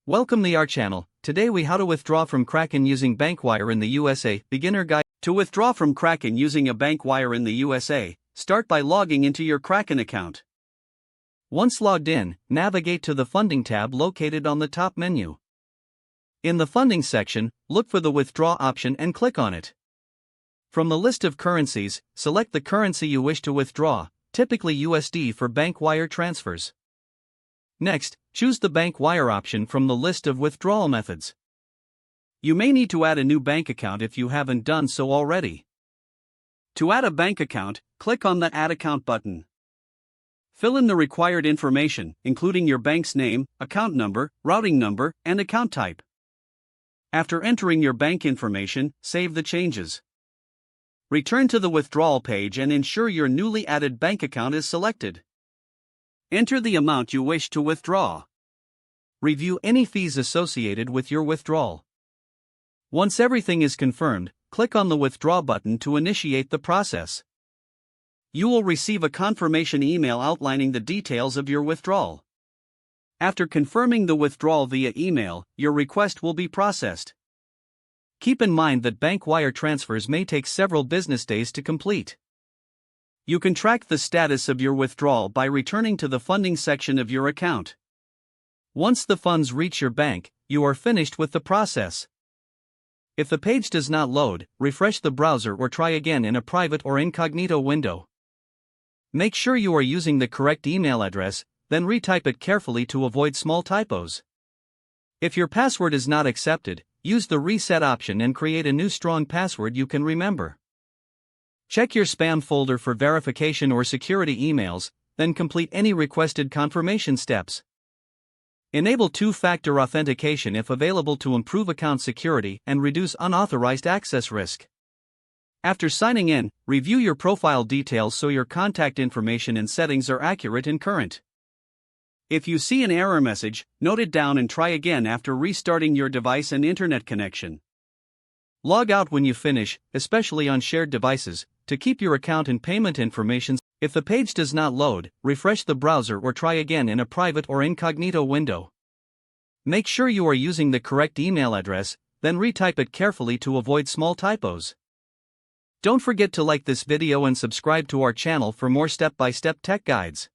Welcome to our channel. Today we how to withdraw from Kraken using BankWire in the USA. Beginner guide. To withdraw from Kraken using a BankWire in the USA, start by logging into your Kraken account. Once logged in, navigate to the Funding tab located on the top menu. In the Funding section, look for the Withdraw option and click on it. From the list of currencies, select the currency you wish to withdraw, typically USD for BankWire transfers. Next, choose the BankWire option from the list of withdrawal methods. You may need to add a new bank account if you haven't done so already. To add a bank account, click on the Add Account button. Fill in the required information, including your bank's name, account number, routing number, and account type. After entering your bank information, save the changes. Return to the withdrawal page and ensure your newly added bank account is selected. Enter the amount you wish to withdraw. Review any fees associated with your withdrawal. Once everything is confirmed, click on the Withdraw button to initiate the process. You will receive a confirmation email outlining the details of your withdrawal. After confirming the withdrawal via email, your request will be processed. Keep in mind that BankWire transfers may take several business days to complete. You can track the status of your withdrawal by returning to the Funding section of your account. Once the funds reach your bank, you are finished with the process. If the page does not load, refresh the browser or try again in a private or incognito window. Make sure you are using the correct email address, then retype it carefully to avoid small typos. If your password is not accepted, use the Reset option and create a new strong password you can remember. Check your spam folder for verification or security emails, then complete any requested confirmation steps. Enable two-factor authentication if available to improve account security and reduce unauthorized access risk. After signing in, review your profile details so your contact information and settings are accurate and current. If you see an error message, note it down and try again after restarting your device and internet connection. Log out when you finish, especially on shared devices, to keep your account and payment information. If the page does not load, refresh the browser or try again in a private or incognito window. Make sure you are using the correct email address, then retype it carefully to avoid small typos. Don't forget to like this video and subscribe to our channel for more step-by-step tech guides.